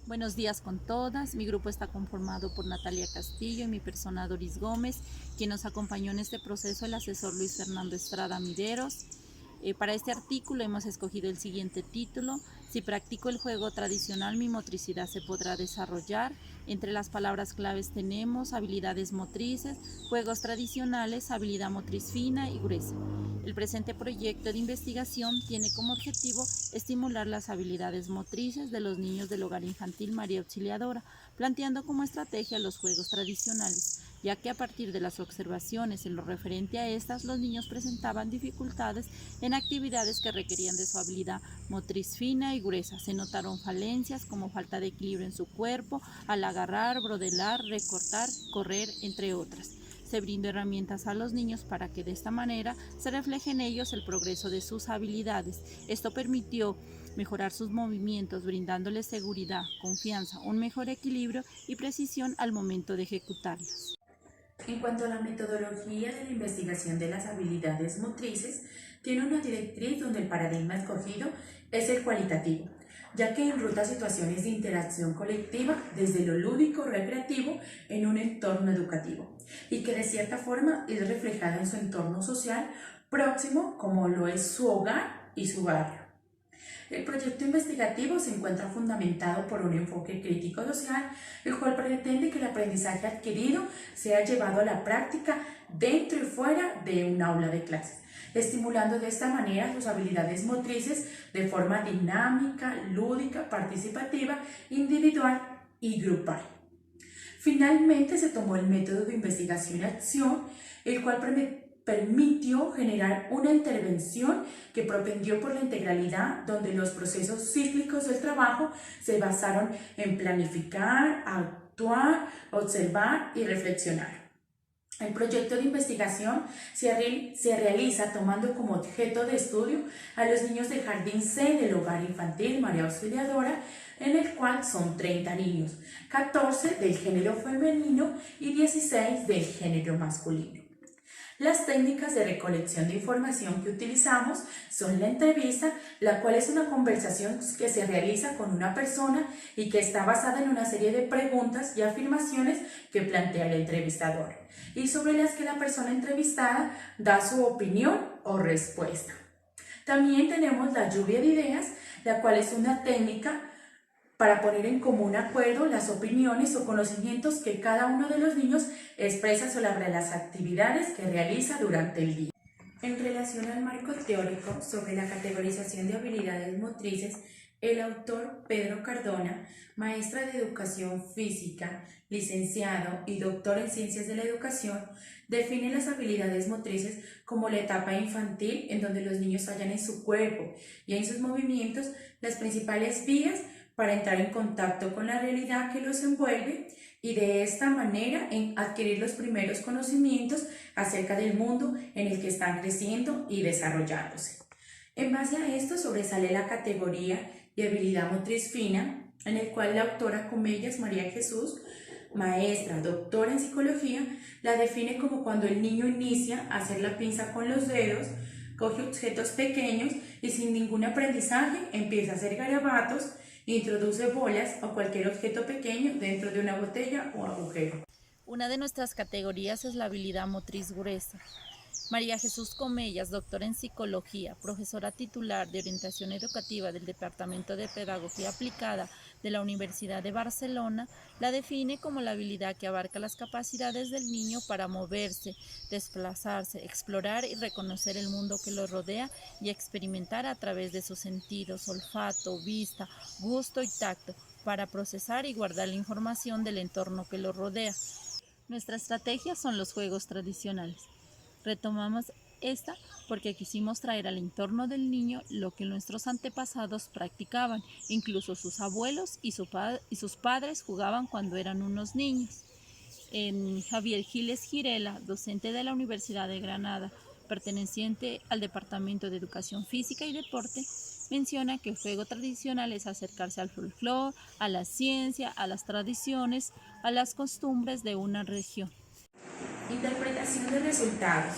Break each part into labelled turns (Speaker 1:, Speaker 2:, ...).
Speaker 1: Buenos días con todas. Mi grupo está conformado por Natalia Castillo y mi persona Doris Gómez, quien nos acompañó en este proceso el asesor Luis Fernando Estrada Mideros. Para este artículo hemos escogido el siguiente título: si practico el juego tradicional, mi motricidad se podrá desarrollar. Entre las palabras claves tenemos habilidades motrices, juegos tradicionales, habilidad motriz fina y gruesa. El presente proyecto de investigación tiene como objetivo estimular las habilidades motrices de los niños del Hogar Infantil María Auxiliadora, planteando como estrategia los juegos tradicionales, ya que a partir de las observaciones en lo referente a estas, los niños presentaban dificultades en actividades que requerían de su habilidad motriz fina y gruesa. Se notaron falencias como falta de equilibrio en su cuerpo al agarrar, brodelar, recortar, correr, entre otras. Se brindó herramientas a los niños para que de esta manera se refleje en ellos el progreso de sus habilidades. Esto permitió mejorar sus movimientos, brindándoles seguridad, confianza, un mejor equilibrio y precisión al momento de ejecutarlas.
Speaker 2: En cuanto a la metodología de la investigación de las habilidades motrices, tiene una directriz donde el paradigma escogido es el cualitativo, ya que enruta situaciones de interacción colectiva desde lo lúdico recreativo en un entorno educativo y que de cierta forma es reflejada en su entorno social próximo, como lo es su hogar y su barrio. El proyecto investigativo se encuentra fundamentado por un enfoque crítico social, el cual pretende que el aprendizaje adquirido sea llevado a la práctica dentro y fuera de un aula de clases, estimulando de esta manera sus habilidades motrices de forma dinámica, lúdica, participativa, individual y grupal. Finalmente se tomó el método de investigación y acción, el cual permitió generar una intervención que propendió por la integralidad, donde los procesos cíclicos del trabajo se basaron en planificar, actuar, observar y reflexionar. El proyecto de investigación se realiza tomando como objeto de estudio a los niños del Jardín C del Hogar Infantil María Auxiliadora, en el cual son 30 niños, 14 del género femenino y 16 del género masculino. Las técnicas de recolección de información que utilizamos son la entrevista, la cual es una conversación que se realiza con una persona y que está basada en una serie de preguntas y afirmaciones que plantea el entrevistador y sobre las que la persona entrevistada da su opinión o respuesta. También tenemos la lluvia de ideas, la cual es una técnica para poner en común acuerdo las opiniones o conocimientos que cada uno de los niños expresa sobre las actividades que realiza durante el día. En relación al marco teórico sobre la categorización de habilidades motrices, el autor Pedro Cardona, maestra de educación física, licenciado y doctor en ciencias de la educación, define las habilidades motrices como la etapa infantil en donde los niños hallan en su cuerpo y en sus movimientos las principales vías para entrar en contacto con la realidad que los envuelve y de esta manera adquirir los primeros conocimientos acerca del mundo en el que están creciendo y desarrollándose. En base a esto sobresale la categoría de habilidad motriz fina, en el cual la autora Comellas María Jesús, maestra, doctora en psicología, la define como cuando el niño inicia a hacer la pinza con los dedos, coge objetos pequeños y sin ningún aprendizaje empieza a hacer garabatos, introduce bolas o cualquier objeto pequeño dentro de una botella o agujero.
Speaker 1: Una de nuestras categorías es la habilidad motriz gruesa. María Jesús Comellas, doctora en psicología, profesora titular de orientación educativa del Departamento de Pedagogía Aplicada de la Universidad de Barcelona, la define como la habilidad que abarca las capacidades del niño para moverse, desplazarse, explorar y reconocer el mundo que lo rodea y experimentar a través de sus sentidos, olfato, vista, gusto y tacto, para procesar y guardar la información del entorno que lo rodea. Nuestra estrategia son los juegos tradicionales. Retomamos esta porque quisimos traer al entorno del niño lo que nuestros antepasados practicaban, incluso sus abuelos y sus padres jugaban cuando eran unos niños. Javier Giles Girela, docente de la Universidad de Granada, perteneciente al Departamento de Educación Física y Deporte, menciona que el juego tradicional es acercarse al folclore, a la ciencia, a las tradiciones, a las costumbres de una región.
Speaker 2: Interpretación de resultados.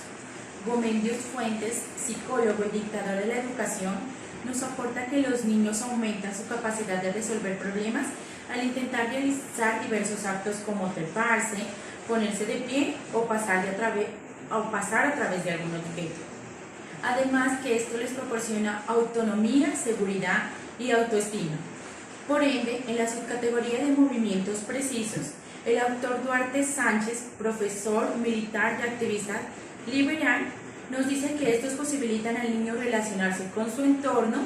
Speaker 2: Gomendios Fuentes, psicólogo y dictador de la educación, nos aporta que los niños aumentan su capacidad de resolver problemas al intentar realizar diversos actos como treparse, ponerse de pie o pasar a través de algún objeto. Además que esto les proporciona autonomía, seguridad y autoestima. Por ende, en la subcategoría de movimientos precisos, el autor Duarte Sánchez, profesor, militar y activista liberal, nos dice que estos posibilitan al niño relacionarse con su entorno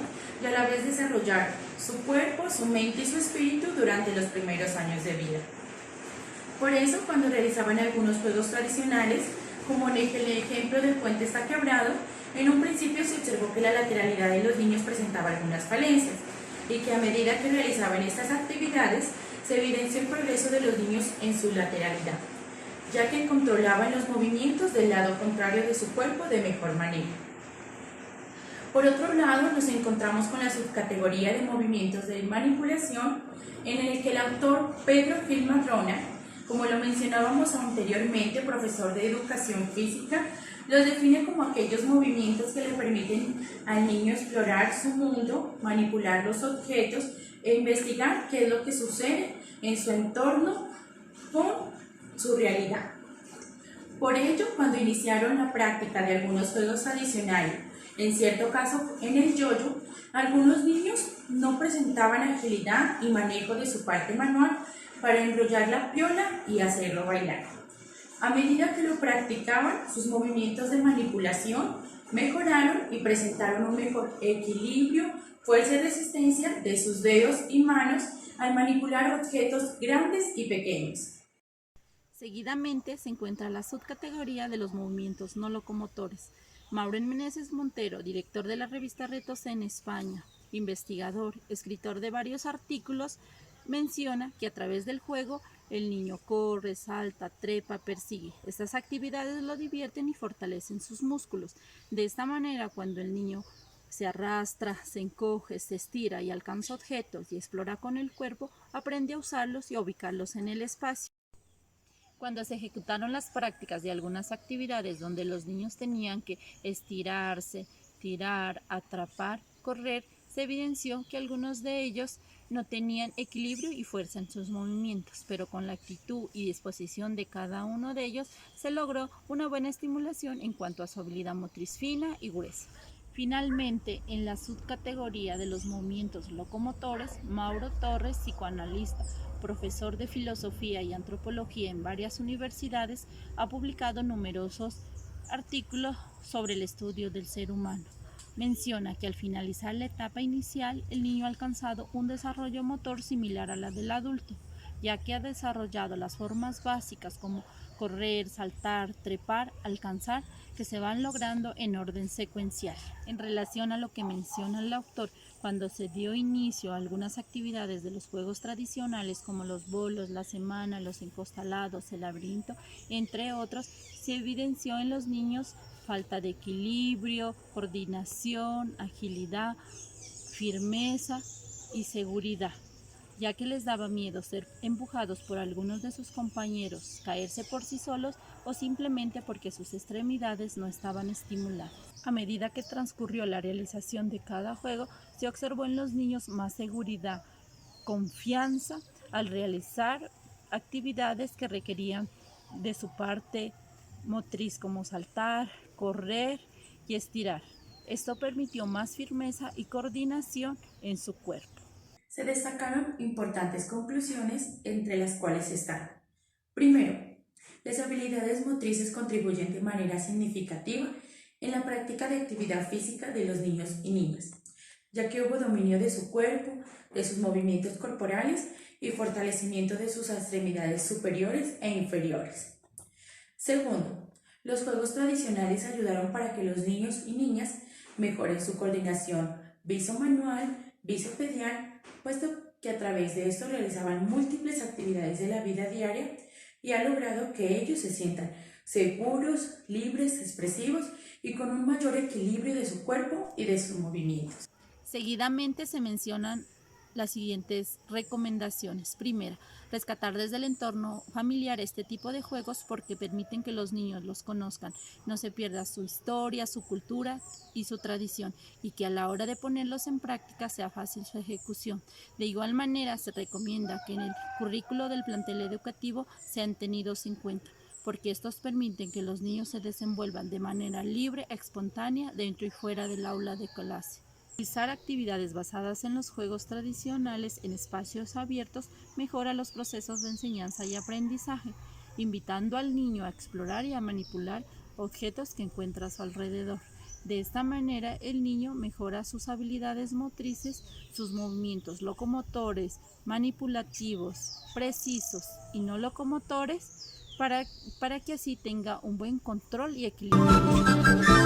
Speaker 2: y a la vez desarrollar su cuerpo, su mente y su espíritu durante los primeros años de vida. Por eso, cuando realizaban algunos juegos tradicionales, como en el ejemplo del puente está quebrado, en un principio se observó que la lateralidad de los niños presentaba algunas falencias y que a medida que realizaban estas actividades se evidenció el progreso de los niños en su lateralidad, ya que controlaban los movimientos del lado contrario de su cuerpo de mejor manera. Por otro lado, nos encontramos con la subcategoría de movimientos de manipulación, en el que el autor Pedro Gil Madrona, como lo mencionábamos anteriormente, profesor de educación física, los define como aquellos movimientos que le permiten al niño explorar su mundo, manipular los objetos e investigar qué es lo que sucede en su entorno con su realidad. Por ello, cuando iniciaron la práctica de algunos juegos adicionales, en cierto caso en el yo-yo, algunos niños no presentaban agilidad y manejo de su parte manual para enrollar la piola y hacerlo bailar. A medida que lo practicaban, sus movimientos de manipulación mejoraron y presentaron un mejor equilibrio, fuerza y resistencia de sus dedos y manos al manipular objetos grandes y pequeños.
Speaker 1: Seguidamente se encuentra la subcategoría de los movimientos no locomotores. Mauro Meneses Montero, director de la revista Retos en España, investigador, escritor de varios artículos, menciona que a través del juego el niño corre, salta, trepa, persigue. Estas actividades lo divierten y fortalecen sus músculos. De esta manera, cuando el niño se arrastra, se encoge, se estira y alcanza objetos y explora con el cuerpo, aprende a usarlos y a ubicarlos en el espacio. Cuando se ejecutaron las prácticas de algunas actividades donde los niños tenían que estirarse, tirar, atrapar, correr, se evidenció que algunos de ellos no tenían equilibrio y fuerza en sus movimientos, pero con la actitud y disposición de cada uno de ellos se logró una buena estimulación en cuanto a su habilidad motriz fina y gruesa. Finalmente, en la subcategoría de los movimientos locomotores, Mauro Torres, psicoanalista, profesor de filosofía y antropología en varias universidades, ha publicado numerosos artículos sobre el estudio del ser humano. Menciona que al finalizar la etapa inicial, el niño ha alcanzado un desarrollo motor similar a la del adulto, ya que ha desarrollado las formas básicas como correr, saltar, trepar, alcanzar, que se van logrando en orden secuencial. En relación a lo que menciona el autor, cuando se dio inicio a algunas actividades de los juegos tradicionales como los bolos, la semana, los encostalados, el laberinto, entre otros, se evidenció en los niños falta de equilibrio, coordinación, agilidad, firmeza y seguridad, ya que les daba miedo ser empujados por algunos de sus compañeros, caerse por sí solos o simplemente porque sus extremidades no estaban estimuladas. A medida que transcurrió la realización de cada juego, se observó en los niños más seguridad, confianza al realizar actividades que requerían de su parte motriz como saltar, correr y estirar. Esto permitió más firmeza y coordinación en su cuerpo.
Speaker 2: Se destacaron importantes conclusiones, entre las cuales están: primero, las habilidades motrices contribuyen de manera significativa en la práctica de actividad física de los niños y niñas, ya que hubo dominio de su cuerpo, de sus movimientos corporales y fortalecimiento de sus extremidades superiores e inferiores. Segundo, los juegos tradicionales ayudaron para que los niños y niñas mejoren su coordinación visomanual, visopedial, puesto que a través de esto realizaban múltiples actividades de la vida diaria y ha logrado que ellos se sientan seguros, libres, expresivos y con un mayor equilibrio de su cuerpo y de sus movimientos.
Speaker 1: Seguidamente se mencionan las siguientes recomendaciones. Primera, rescatar desde el entorno familiar este tipo de juegos porque permiten que los niños los conozcan, no se pierda su historia, su cultura y su tradición, y que a la hora de ponerlos en práctica sea fácil su ejecución. De igual manera, se recomienda que en el currículo del plantel educativo sean tenidos en cuenta, porque estos permiten que los niños se desenvuelvan de manera libre, espontánea, dentro y fuera del aula de clase. Realizar actividades basadas en los juegos tradicionales en espacios abiertos mejora los procesos de enseñanza y aprendizaje, invitando al niño a explorar y a manipular objetos que encuentra a su alrededor. De esta manera, el niño mejora sus habilidades motrices, sus movimientos locomotores, manipulativos, precisos y no locomotores, para que así tenga un buen control y equilibrio.